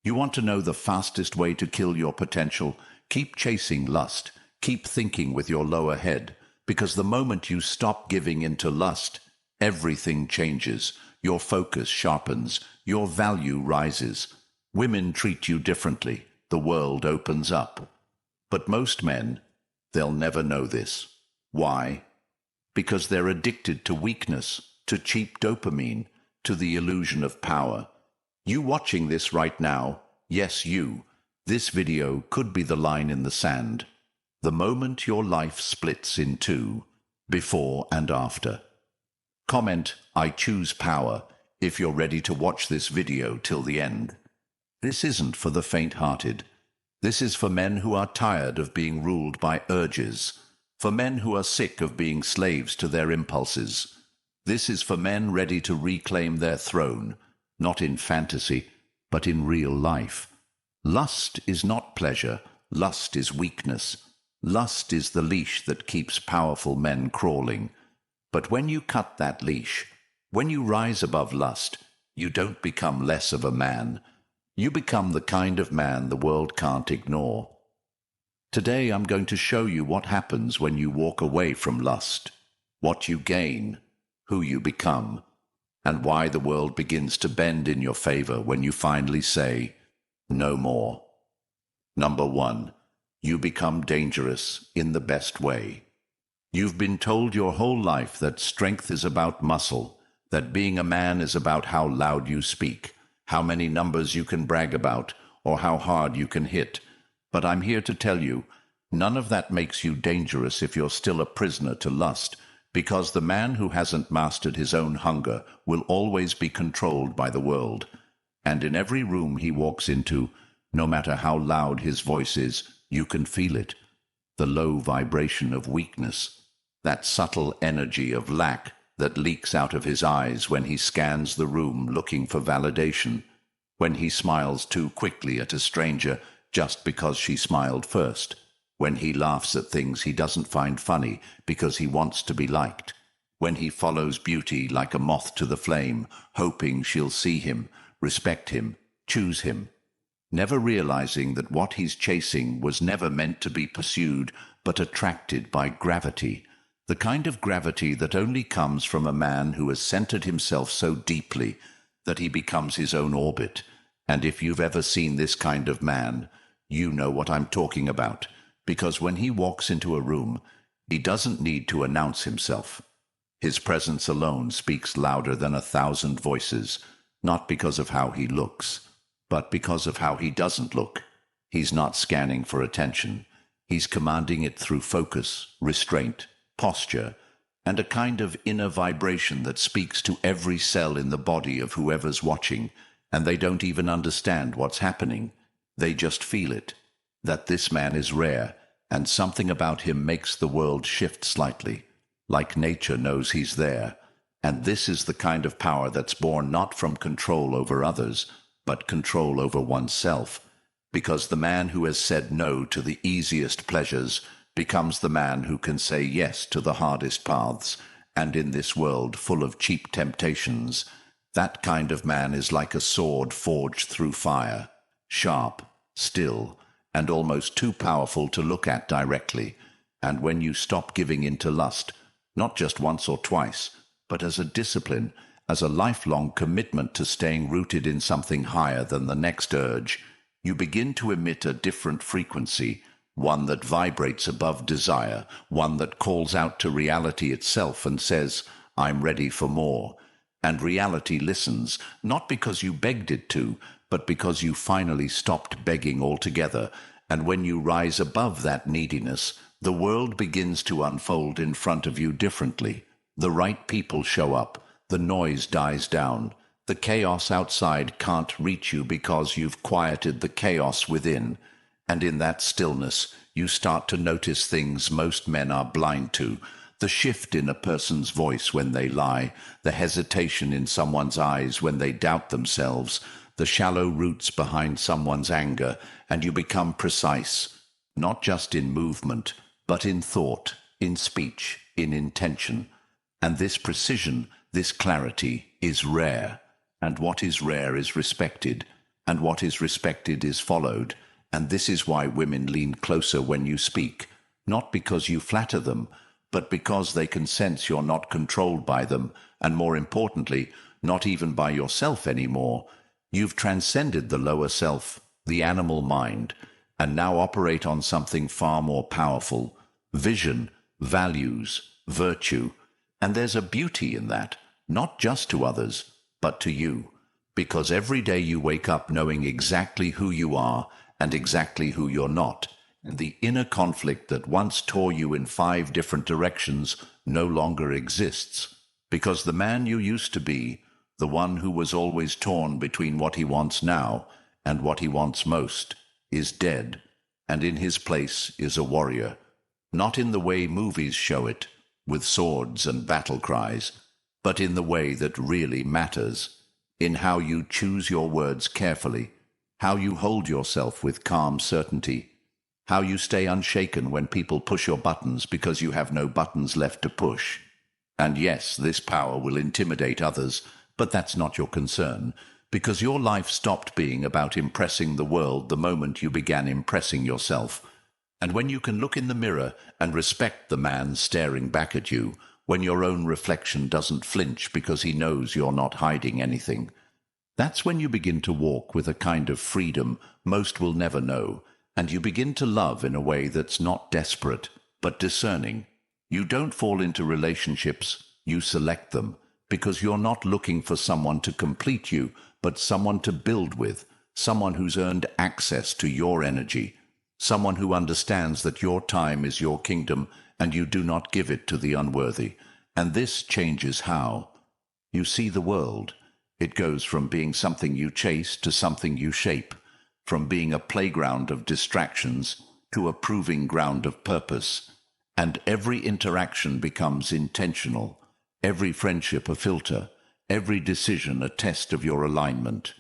You want to know the fastest way to kill your potential? Keep chasing lust. Keep thinking with your lower head, because the moment you stop giving into lust, everything changes. Your focus sharpens. Your value rises. Women treat you differently. The world opens up. But most men, they'll never know this. Why? Because they're addicted to weakness, to cheap dopamine, to the illusion of power. You watching this right now, yes you, this video could be the line in the sand. The moment your life splits in two, before and after. Comment, I choose power, if you're ready to watch this video till the end. This isn't for the faint-hearted. This is for men who are tired of being ruled by urges, for men who are sick of being slaves to their impulses. This is for men ready to reclaim their throne, not in fantasy, but in real life. Lust is not pleasure. Lust is weakness. Lust is the leash that keeps powerful men crawling. But when you cut that leash, when you rise above lust, you don't become less of a man. You become the kind of man the world can't ignore. Today I'm going to show you what happens when you walk away from lust, what you gain, who you become, and why the world begins to bend in your favor when you finally say, no more. Number 1. You become dangerous in the best way. You've been told your whole life that strength is about muscle, that being a man is about how loud you speak, how many numbers you can brag about, or how hard you can hit. But I'm here to tell you, none of that makes you dangerous if you're still a prisoner to lust, because the man who hasn't mastered his own hunger will always be controlled by the world. And in every room he walks into, no matter how loud his voice is, you can feel it. The low vibration of weakness, that subtle energy of lack that leaks out of his eyes when he scans the room looking for validation, when he smiles too quickly at a stranger just because she smiled first, when he laughs at things he doesn't find funny because he wants to be liked, when he follows beauty like a moth to the flame, hoping she'll see him, respect him, choose him, never realizing that what he's chasing was never meant to be pursued but attracted by gravity, the kind of gravity that only comes from a man who has centered himself so deeply that he becomes his own orbit. And if you've ever seen this kind of man, you know what I'm talking about, because when he walks into a room, he doesn't need to announce himself. His presence alone speaks louder than 1,000 voices, not because of how he looks, but because of how he doesn't look. He's not scanning for attention. He's commanding it through focus, restraint, posture, and a kind of inner vibration that speaks to every cell in the body of whoever's watching, and they don't even understand what's happening. They just feel it, that this man is rare, and something about him makes the world shift slightly, like nature knows he's there. And this is the kind of power that's born not from control over others, but control over oneself, because the man who has said no to the easiest pleasures becomes the man who can say yes to the hardest paths, and in this world full of cheap temptations, that kind of man is like a sword forged through fire, sharp, still, and almost too powerful to look at directly. And when you stop giving in to lust, not just once or twice, but as a discipline, as a lifelong commitment to staying rooted in something higher than the next urge, you begin to emit a different frequency, one that vibrates above desire, one that calls out to reality itself and says, I'm ready for more. And reality listens, not because you begged it to, but because you finally stopped begging altogether. And when you rise above that neediness, the world begins to unfold in front of you differently. The right people show up, the noise dies down, the chaos outside can't reach you because you've quieted the chaos within. And in that stillness, you start to notice things most men are blind to. The shift in a person's voice when they lie, the hesitation in someone's eyes when they doubt themselves, the shallow roots behind someone's anger, and you become precise, not just in movement, but in thought, in speech, in intention. And this precision, this clarity, is rare. And what is rare is respected. and what is respected is followed, and this is why women lean closer when you speak, not because you flatter them, but because they can sense you're not controlled by them, and more importantly, not even by yourself anymore. You've transcended the lower self, the animal mind, and now operate on something far more powerful: vision, values, virtue. And there's a beauty in that, not just to others, but to you. Because every day you wake up knowing exactly who you are and exactly who you're not. And the inner conflict that once tore you in 5 different directions no longer exists. Because the man you used to be, the one who was always torn between what he wants now and what he wants most, is dead, and in his place is a warrior. Not in the way movies show it, with swords and battle cries, but in the way that really matters, in how you choose your words carefully, how you hold yourself with calm certainty, how you stay unshaken when people push your buttons because you have no buttons left to push. And yes, this power will intimidate others, but that's not your concern, because your life stopped being about impressing the world the moment you began impressing yourself. And when you can look in the mirror and respect the man staring back at you, when your own reflection doesn't flinch because he knows you're not hiding anything, that's when you begin to walk with a kind of freedom most will never know, and you begin to love in a way that's not desperate, but discerning. You don't fall into relationships, you select them, because you're not looking for someone to complete you, but someone to build with, someone who's earned access to your energy, someone who understands that your time is your kingdom and you do not give it to the unworthy. And this changes how you see the world. It goes from being something you chase to something you shape, from being a playground of distractions to a proving ground of purpose. And every interaction becomes intentional, every friendship a filter, every decision a test of your alignment.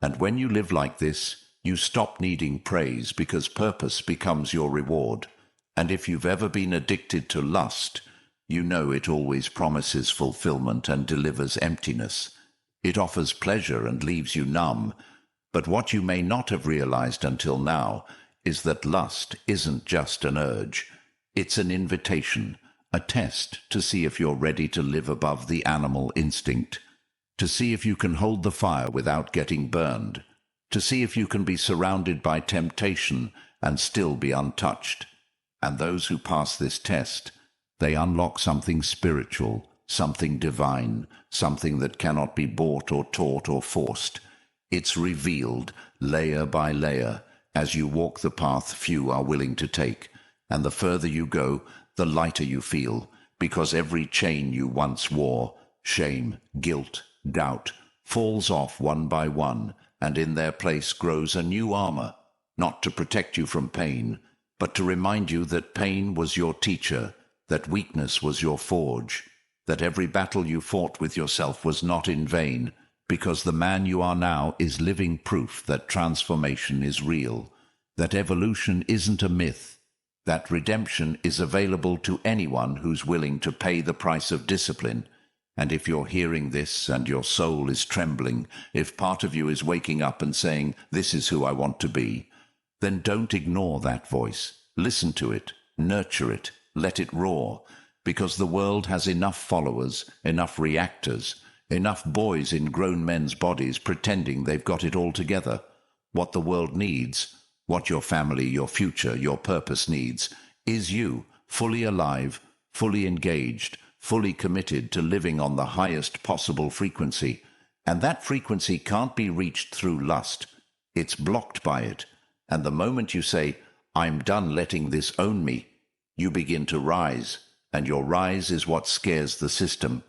And when you live like this, you stop needing praise because purpose becomes your reward. And if you've ever been addicted to lust, you know it always promises fulfillment and delivers emptiness. It offers pleasure and leaves you numb. But what you may not have realized until now is that lust isn't just an urge. It's an invitation, a test to see if you're ready to live above the animal instinct, to see if you can hold the fire without getting burned, to see if you can be surrounded by temptation and still be untouched. And those who pass this test, they unlock something spiritual, something divine, something that cannot be bought or taught or forced. It's revealed layer by layer as you walk the path few are willing to take. And the further you go, the lighter you feel, because every chain you once wore, shame, guilt, doubt, falls off one by one, and in their place grows a new armor, not to protect you from pain, but to remind you that pain was your teacher, that weakness was your forge, that every battle you fought with yourself was not in vain, because the man you are now is living proof that transformation is real, that evolution isn't a myth, that redemption is available to anyone who's willing to pay the price of discipline. And if you're hearing this and your soul is trembling, if part of you is waking up and saying, "This is who I want to be," then don't ignore that voice. Listen to it, nurture it, let it roar, because the world has enough followers, enough reactors, enough boys in grown men's bodies pretending they've got it all together. What the world needs, what your family, your future, your purpose needs, is you, fully alive, fully engaged, fully committed to living on the highest possible frequency. And that frequency can't be reached through lust. It's blocked by it. And the moment you say, "I'm done letting this own me," you begin to rise. And your rise is what scares the system.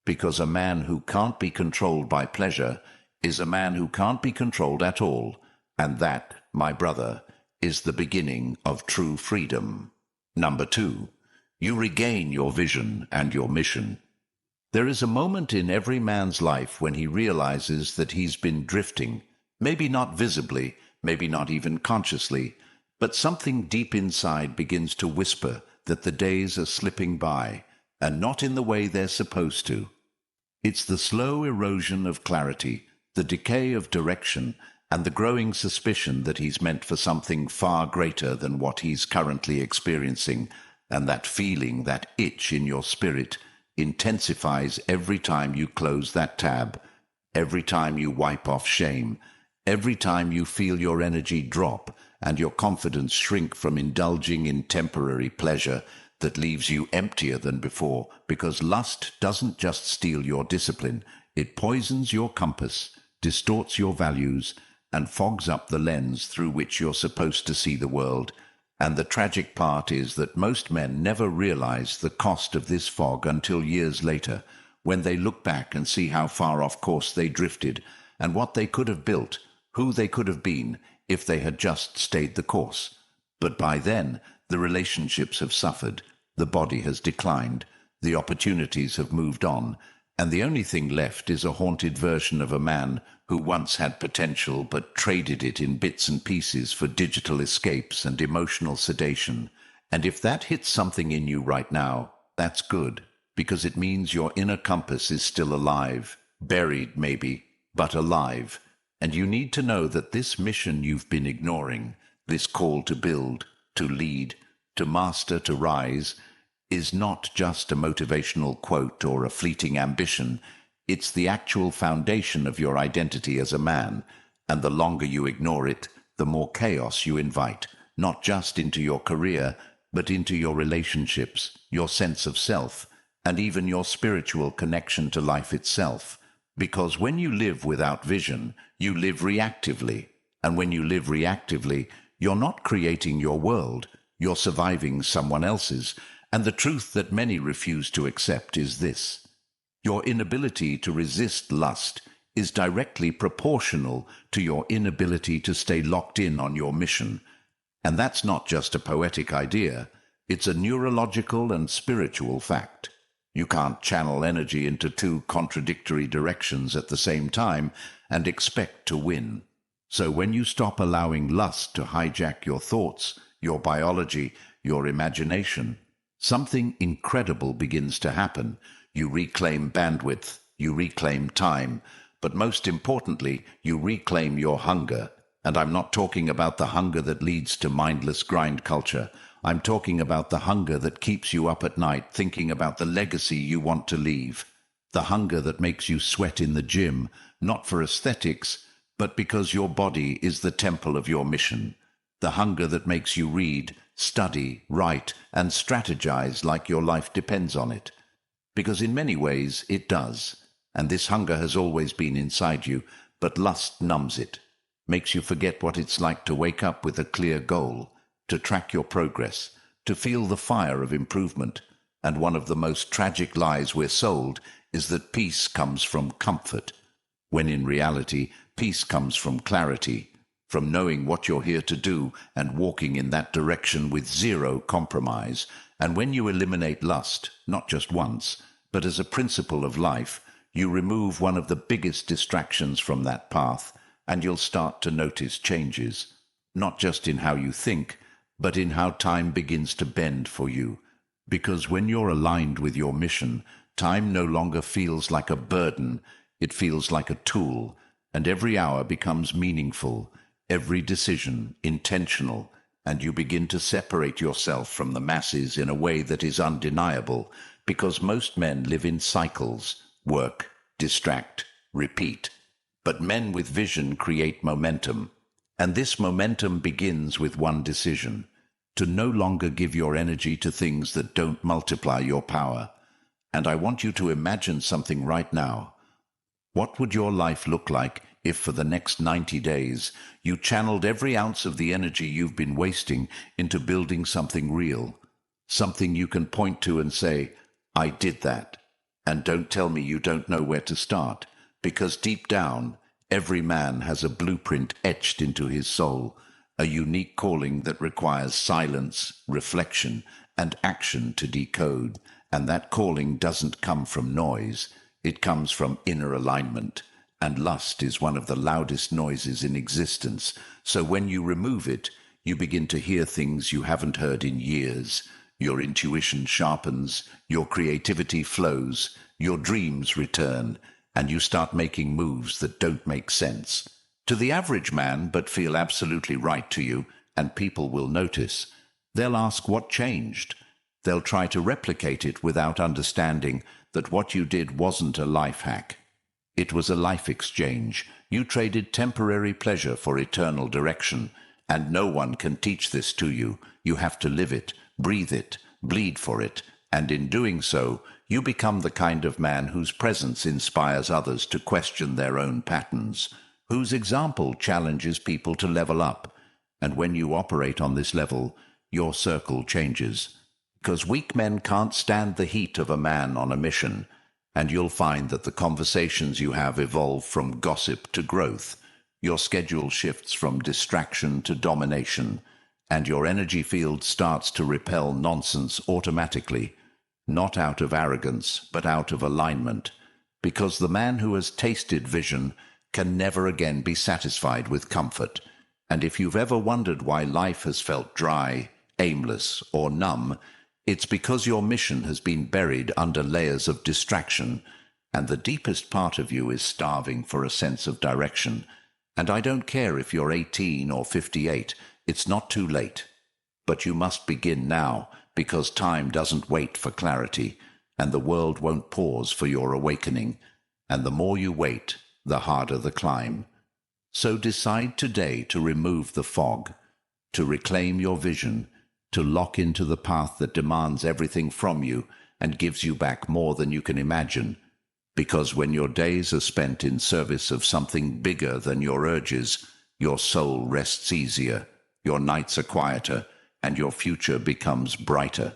Because a man who can't be controlled by pleasure is a man who can't be controlled at all. And that, my brother, is the beginning of true freedom. Number 2, you regain your vision and your mission. There is a moment in every man's life when he realizes that he's been drifting, maybe not visibly, maybe not even consciously, but something deep inside begins to whisper that the days are slipping by, and not in the way they're supposed to. It's the slow erosion of clarity, the decay of direction, and the growing suspicion that he's meant for something far greater than what he's currently experiencing, and that feeling, that itch in your spirit, intensifies every time you close that tab, every time you wipe off shame, every time you feel your energy drop and your confidence shrink from indulging in temporary pleasure that leaves you emptier than before, because lust doesn't just steal your discipline, it poisons your compass, distorts your values, and fogs up the lens through which you're supposed to see the world. And the tragic part is that most men never realize the cost of this fog until years later, when they look back and see how far off course they drifted, and what they could have built, who they could have been, if they had just stayed the course. But by then, the relationships have suffered, the body has declined, the opportunities have moved on, and the only thing left is a haunted version of a man who once had potential but traded it in bits and pieces for digital escapes and emotional sedation. And if that hits something in you right now, that's good, because it means your inner compass is still alive, buried maybe, but alive. And you need to know that this mission you've been ignoring, this call to build, to lead, to master, to rise, is not just a motivational quote or a fleeting ambition. It's the actual foundation of your identity as a man, and the longer you ignore it, the more chaos you invite, not just into your career, but into your relationships, your sense of self, and even your spiritual connection to life itself. Because when you live without vision, you live reactively, and when you live reactively, you're not creating your world, you're surviving someone else's. And the truth that many refuse to accept is this: your inability to resist lust is directly proportional to your inability to stay locked in on your mission. And that's not just a poetic idea, it's a neurological and spiritual fact. You can't channel energy into two contradictory directions at the same time and expect to win. So when you stop allowing lust to hijack your thoughts, your biology, your imagination, something incredible begins to happen. You reclaim bandwidth, you reclaim time, but most importantly, you reclaim your hunger. And I'm not talking about the hunger that leads to mindless grind culture. I'm talking about the hunger that keeps you up at night thinking about the legacy you want to leave. The hunger that makes you sweat in the gym, not for aesthetics, but because your body is the temple of your mission. The hunger that makes you read, study, write, and strategize like your life depends on it. Because in many ways it does. And this hunger has always been inside you, but lust numbs it, makes you forget what it's like to wake up with a clear goal, to track your progress, to feel the fire of improvement. And one of the most tragic lies we're sold is that peace comes from comfort, when in reality, peace comes from clarity, from knowing what you're here to do and walking in that direction with zero compromise. And when you eliminate lust, not just once, but as a principle of life, you remove one of the biggest distractions from that path, and you'll start to notice changes, not just in how you think, but in how time begins to bend for you. Because when you're aligned with your mission, time no longer feels like a burden, it feels like a tool, and every hour becomes meaningful, every decision intentional, and you begin to separate yourself from the masses in a way that is undeniable, because most men live in cycles: work, distract, repeat. But men with vision create momentum, and this momentum begins with one decision: to no longer give your energy to things that don't multiply your power. And I want you to imagine something right now. What would your life look like if for the next 90 days you channeled every ounce of the energy you've been wasting into building something real, something you can point to and say, "I did that"? And don't tell me you don't know where to start, because deep down, every man has a blueprint etched into his soul, a unique calling that requires silence, reflection, and action to decode. And that calling doesn't come from noise, it comes from inner alignment. And lust is one of the loudest noises in existence. So when you remove it, you begin to hear things you haven't heard in years. Your intuition sharpens, your creativity flows, your dreams return, and you start making moves that don't make sense. to the average man, but feel absolutely right to you, and people will notice. They'll ask what changed. They'll try to replicate it without understanding that what you did wasn't a life hack. It was a life exchange. You traded temporary pleasure for eternal direction, and no one can teach this to you. You have to live it, breathe it, bleed for it, and in doing so, you become the kind of man whose presence inspires others to question their own patterns, whose example challenges people to level up. And when you operate on this level, your circle changes. Because weak men can't stand the heat of a man on a mission, and you'll find that the conversations you have evolve from gossip to growth. Your schedule shifts from distraction to domination, and your energy field starts to repel nonsense automatically, not out of arrogance, but out of alignment, because the man who has tasted vision can never again be satisfied with comfort. And if you've ever wondered why life has felt dry, aimless, or numb, it's because your mission has been buried under layers of distraction, and the deepest part of you is starving for a sense of direction. And I don't care if you're 18 or 58, it's not too late. But you must begin now, because time doesn't wait for clarity, and the world won't pause for your awakening. And the more you wait, the harder the climb. So decide today to remove the fog, to reclaim your vision, to lock into the path that demands everything from you and gives you back more than you can imagine. Because when your days are spent in service of something bigger than your urges, your soul rests easier, your nights are quieter, and your future becomes brighter.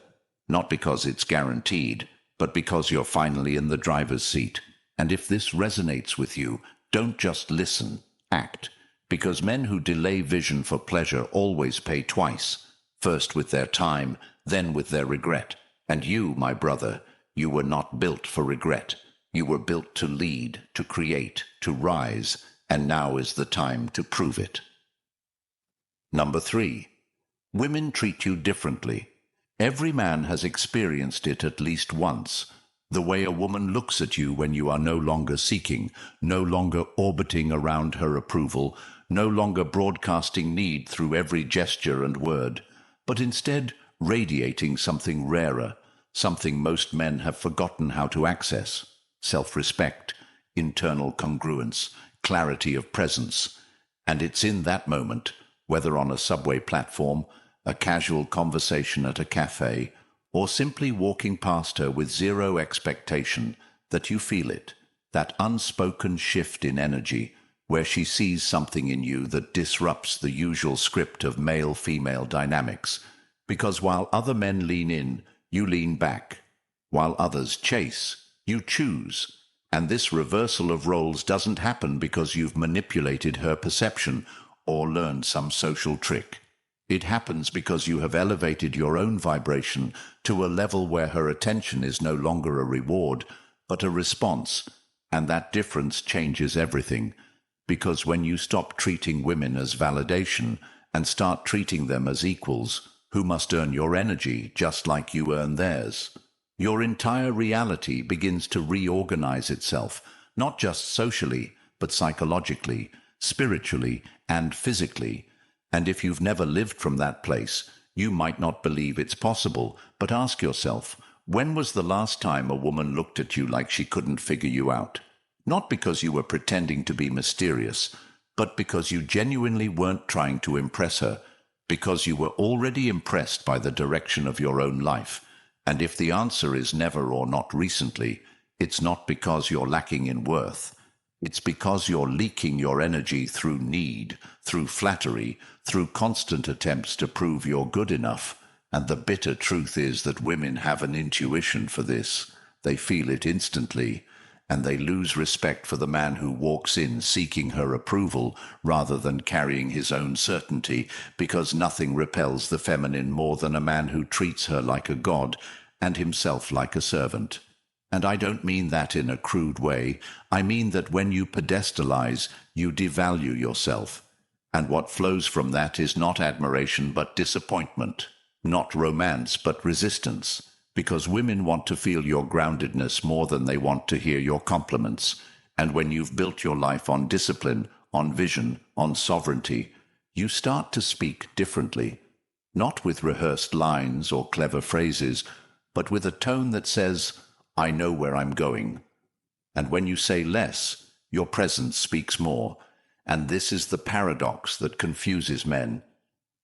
Not because it's guaranteed, but because you're finally in the driver's seat. And if this resonates with you, don't just listen, act. Because men who delay vision for pleasure always pay twice. First with their time, then with their regret. And you, my brother, you were not built for regret. You were built to lead, to create, to rise, and now is the time to prove it. Number 3. Women treat you differently. Every man has experienced it at least once. The way a woman looks at you when you are no longer seeking, no longer orbiting around her approval, no longer broadcasting need through every gesture and word, but instead radiating something rarer, something most men have forgotten how to access: self-respect, internal congruence, clarity of presence. And it's in that moment, whether on a subway platform, a casual conversation at a cafe, or simply walking past her with zero expectation, that you feel it, that unspoken shift in energy, where she sees something in you that disrupts the usual script of male-female dynamics. Because while other men lean in, you lean back. While others chase, you choose. And this reversal of roles doesn't happen because you've manipulated her perception or learned some social trick. It happens because you have elevated your own vibration to a level where her attention is no longer a reward, but a response. And that difference changes everything. Because when you stop treating women as validation and start treating them as equals, who must earn your energy just like you earn theirs, your entire reality begins to reorganize itself, not just socially, but psychologically, spiritually, and physically. And if you've never lived from that place, you might not believe it's possible, but ask yourself, when was the last time a woman looked at you like she couldn't figure you out? Not because you were pretending to be mysterious, but because you genuinely weren't trying to impress her, because you were already impressed by the direction of your own life. And if the answer is never or not recently, it's not because you're lacking in worth. It's because you're leaking your energy through need, through flattery, through constant attempts to prove you're good enough. And the bitter truth is that women have an intuition for this. They feel it instantly. And they lose respect for the man who walks in seeking her approval rather than carrying his own certainty, because nothing repels the feminine more than a man who treats her like a god and himself like a servant. And I don't mean that in a crude way. I mean that when you pedestalize, you devalue yourself. And what flows from that is not admiration but disappointment, not romance but resistance. Because women want to feel your groundedness more than they want to hear your compliments. And when you've built your life on discipline, on vision, on sovereignty, you start to speak differently, not with rehearsed lines or clever phrases, but with a tone that says, I know where I'm going. And when you say less, your presence speaks more. And this is the paradox that confuses men,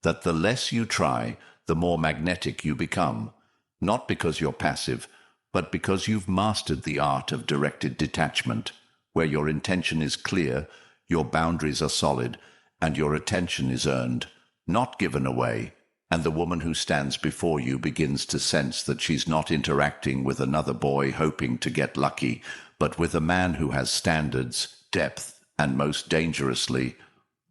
that the less you try, the more magnetic you become, not because you're passive, but because you've mastered the art of directed detachment, where your intention is clear, your boundaries are solid, and your attention is earned, not given away, and the woman who stands before you begins to sense that she's not interacting with another boy hoping to get lucky, but with a man who has standards, depth, and most dangerously,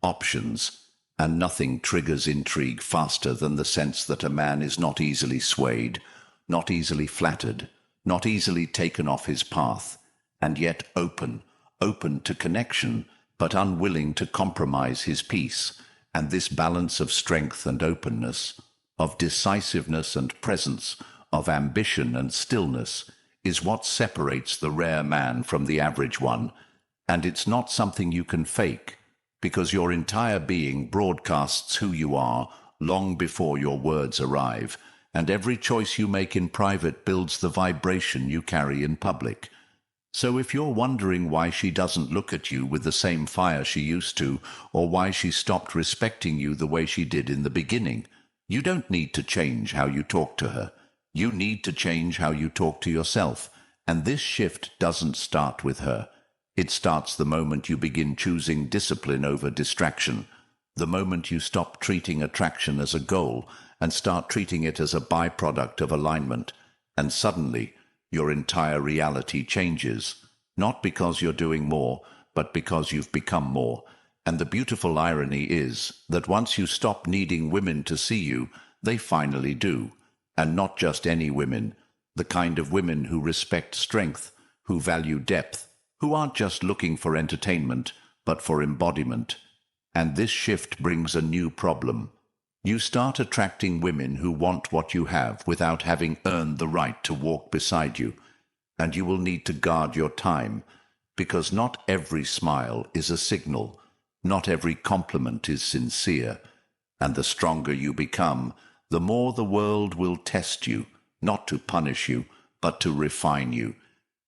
options. And nothing triggers intrigue faster than the sense that a man is not easily swayed, not easily flattered, not easily taken off his path, and yet open to connection, but unwilling to compromise his peace. And this balance of strength and openness, of decisiveness and presence, of ambition and stillness, is what separates the rare man from the average one. And it's not something you can fake, because your entire being broadcasts who you are long before your words arrive, and every choice you make in private builds the vibration you carry in public. So if you're wondering why she doesn't look at you with the same fire she used to, or why she stopped respecting you the way she did in the beginning, you don't need to change how you talk to her. You need to change how you talk to yourself, and this shift doesn't start with her. It starts the moment you begin choosing discipline over distraction, the moment you stop treating attraction as a goal and start treating it as a byproduct of alignment, and suddenly your entire reality changes, not because you're doing more, but because you've become more. And the beautiful irony is that once you stop needing women to see you, they finally do. And not just any women, the kind of women who respect strength, who value depth, who aren't just looking for entertainment, but for embodiment. And this shift brings a new problem. You start attracting women who want what you have without having earned the right to walk beside you. And you will need to guard your time, because not every smile is a signal, not every compliment is sincere. And the stronger you become, the more the world will test you, not to punish you, but to refine you.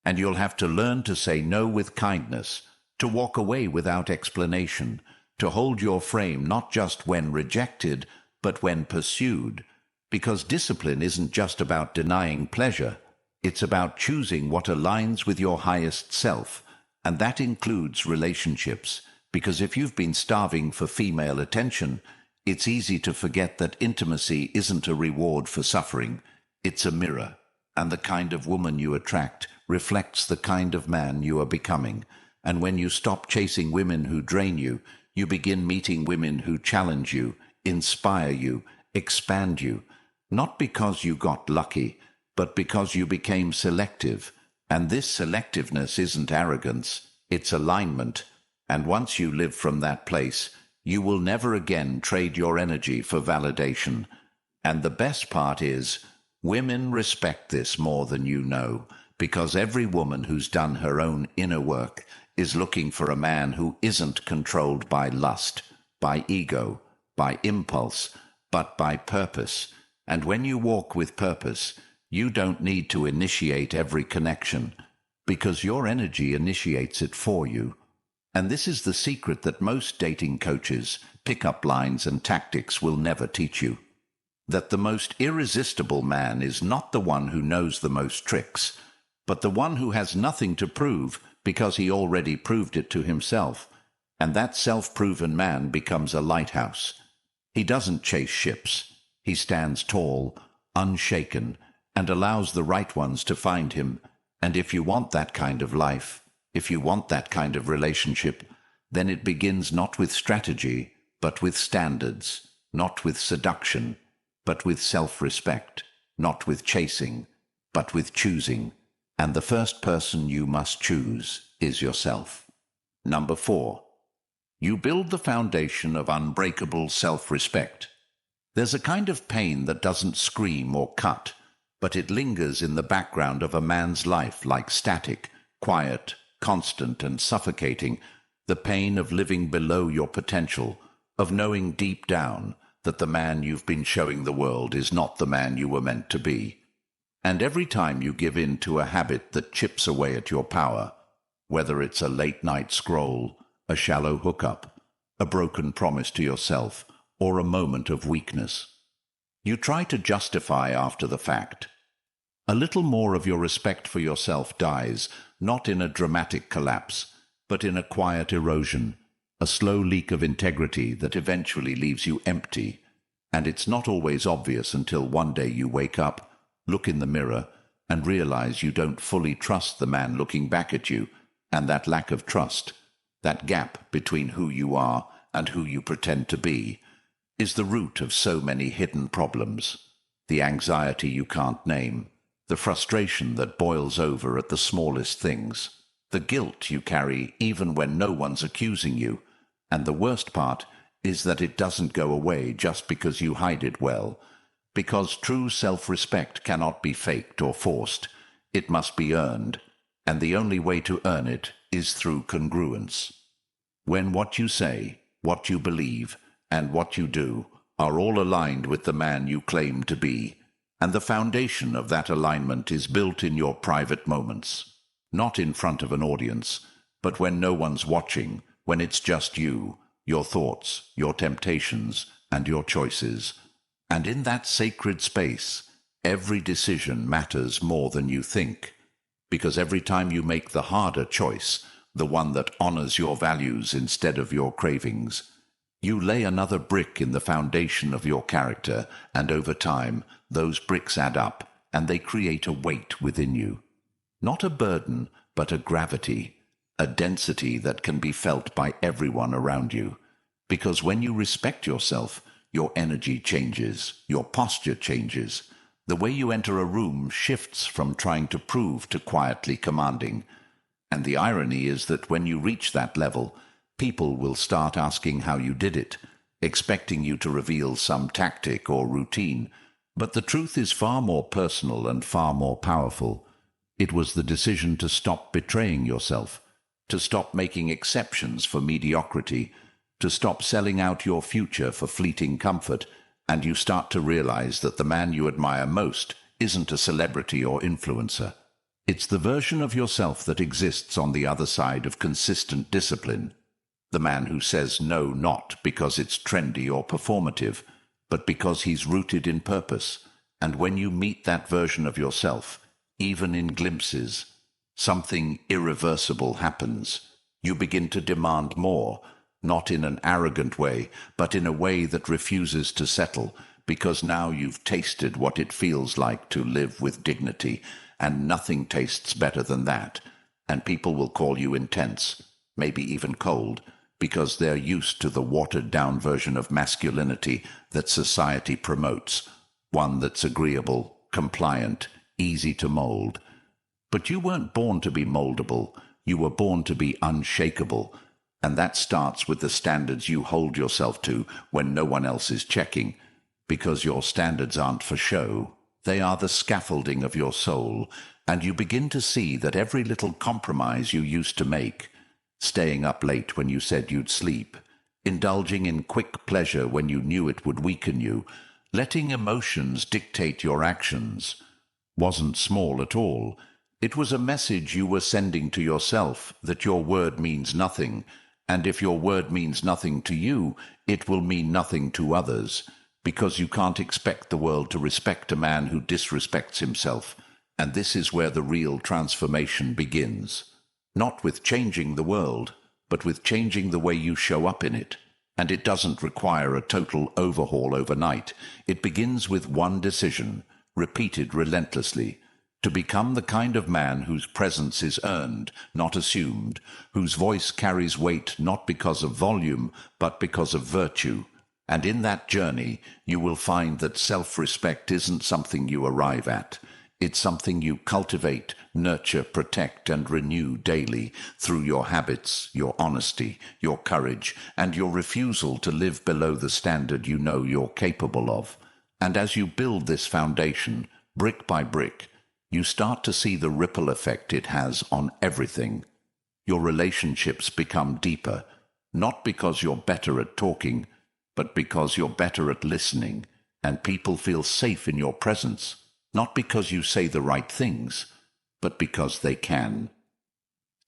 And you'll have to learn to say no with kindness, to walk away without explanation, to hold your frame not just when rejected, but when pursued. Because discipline isn't just about denying pleasure, it's about choosing what aligns with your highest self, and that includes relationships. Because if you've been starving for female attention, it's easy to forget that intimacy isn't a reward for suffering, it's a mirror. And the kind of woman you attract reflects the kind of man you are becoming. And when you stop chasing women who drain you, you begin meeting women who challenge you, inspire you, expand you, not because you got lucky, but because you became selective. And this selectiveness isn't arrogance, it's alignment. And once you live from that place, you will never again trade your energy for validation. And the best part is, women respect this more than you know, because every woman who's done her own inner work is looking for a man who isn't controlled by lust, by ego, by impulse, but by purpose. And when you walk with purpose, you don't need to initiate every connection, because your energy initiates it for you. And this is the secret that most dating coaches, pickup lines, and tactics will never teach you. That the most irresistible man is not the one who knows the most tricks, but the one who has nothing to prove because he already proved it to himself. And that self-proven man becomes a lighthouse. He doesn't chase ships. He stands tall, unshaken, and allows the right ones to find him. And if you want that kind of life, if you want that kind of relationship, then it begins not with strategy, but with standards, not with seduction, but with self-respect, not with chasing, but with choosing. And the first person you must choose is yourself. Number 4. You build the foundation of unbreakable self-respect. There's a kind of pain that doesn't scream or cut, but it lingers in the background of a man's life like static, quiet, constant and suffocating, The pain of living below your potential, of knowing deep down that the man you've been showing the world is not the man you were meant to be. And every time you give in to a habit that chips away at your power, whether it's a late-night scroll, a shallow hookup, a broken promise to yourself, or a moment of weakness, you try to justify after the fact. A little more of your respect for yourself dies, not in a dramatic collapse, but in a quiet erosion, a slow leak of integrity that eventually leaves you empty. And it's not always obvious until one day you wake up, look in the mirror, and realize you don't fully trust the man looking back at you, and that lack of trust, that gap between who you are and who you pretend to be, is the root of so many hidden problems. The anxiety you can't name, the frustration that boils over at the smallest things, the guilt you carry even when no one's accusing you, and the worst part is that it doesn't go away just because you hide it well, because true self-respect cannot be faked or forced. It must be earned, and the only way to earn it is through congruence. When what you say, what you believe, and what you do are all aligned with the man you claim to be, and the foundation of that alignment is built in your private moments, not in front of an audience, but when no one's watching, when it's just you, your thoughts, your temptations, and your choices. And in that sacred space, every decision matters more than you think, because every time you make the harder choice, the one that honors your values instead of your cravings, you lay another brick in the foundation of your character, and over time, those bricks add up, and they create a weight within you. Not a burden, but a gravity, a density that can be felt by everyone around you. Because when you respect yourself, your energy changes, your posture changes. The way you enter a room shifts from trying to prove to quietly commanding. And the irony is that when you reach that level, people will start asking how you did it, expecting you to reveal some tactic or routine. But the truth is far more personal and far more powerful. It was the decision to stop betraying yourself, to stop making exceptions for mediocrity, to stop selling out your future for fleeting comfort, and you start to realize that the man you admire most isn't a celebrity or influencer. It's the version of yourself that exists on the other side of consistent discipline. The man who says no not because it's trendy or performative, but because he's rooted in purpose. And when you meet that version of yourself, even in glimpses, something irreversible happens. You begin to demand more, not in an arrogant way, but in a way that refuses to settle, because now you've tasted what it feels like to live with dignity, and nothing tastes better than that. And people will call you intense, maybe even cold, because they're used to the watered-down version of masculinity that society promotes, one that's agreeable, compliant, easy to mold. But you weren't born to be moldable, you were born to be unshakable, and that starts with the standards you hold yourself to when no one else is checking, because your standards aren't for show, they are the scaffolding of your soul, and you begin to see that every little compromise you used to make, staying up late when you said you'd sleep, indulging in quick pleasure when you knew it would weaken you, letting emotions dictate your actions, wasn't small at all. It was a message you were sending to yourself that your word means nothing, and if your word means nothing to you, it will mean nothing to others, because you can't expect the world to respect a man who disrespects himself, and this is where the real transformation begins. Not with changing the world, but with changing the way you show up in it. And it doesn't require a total overhaul overnight. It begins with one decision, repeated relentlessly, to become the kind of man whose presence is earned, not assumed, whose voice carries weight not because of volume, but because of virtue. And in that journey, you will find that self-respect isn't something you arrive at. It's something you cultivate, nurture, protect, and renew daily through your habits, your honesty, your courage, and your refusal to live below the standard you know you're capable of. And as you build this foundation, brick by brick, you start to see the ripple effect it has on everything. your relationships become deeper, not because you're better at talking, but because you're better at listening, and people feel safe in your presence, not because you say the right things, but because they can.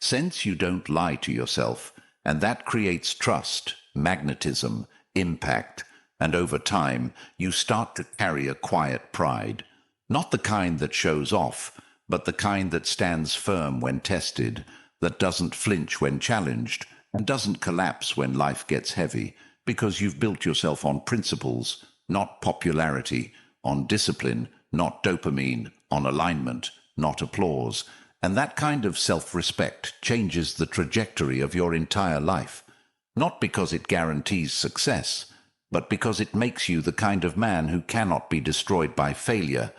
Sense you don't lie to yourself, and that creates trust, magnetism, impact, and over time you start to carry a quiet pride, not the kind that shows off, but the kind that stands firm when tested, that doesn't flinch when challenged, and doesn't collapse when life gets heavy, because you've built yourself on principles, not popularity, on discipline, not dopamine, on alignment, not applause. And that kind of self-respect changes the trajectory of your entire life, not because it guarantees success, but because it makes you the kind of man who cannot be destroyed by failure,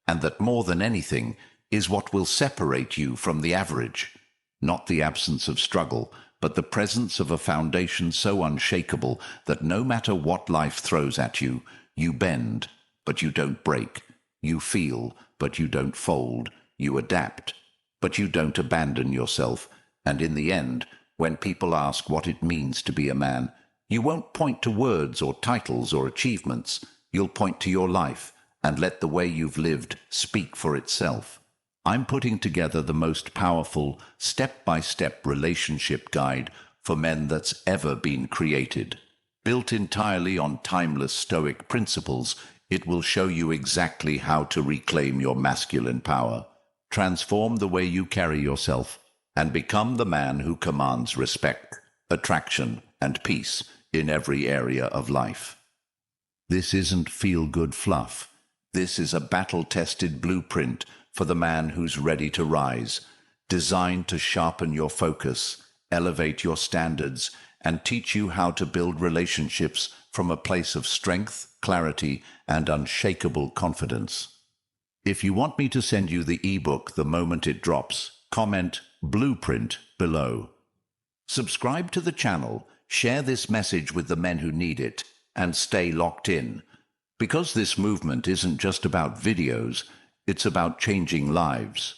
and that more than anything is what will separate you from the average. Not the absence of struggle, but the presence of a foundation so unshakable that no matter what life throws at you, you bend, but you don't break. You feel, but you don't fold. You adapt, but you don't abandon yourself. And in the end, when people ask what it means to be a man, you won't point to words or titles or achievements. You'll point to your life and let the way you've lived speak for itself. I'm putting together the most powerful, step-by-step relationship guide for men that's ever been created. Built entirely on timeless Stoic principles, it will show you exactly how to reclaim your masculine power, transform the way you carry yourself, and become the man who commands respect, attraction, and peace in every area of life. This isn't feel-good fluff. This is a battle-tested blueprint for the man who's ready to rise, designed to sharpen your focus, elevate your standards, and teach you how to build relationships from a place of strength, clarity, and unshakable confidence. If you want me to send you the ebook the moment it drops, comment Blueprint below. Subscribe to the channel, share this message with the men who need it, and stay locked in. Because this movement isn't just about videos, it's about changing lives.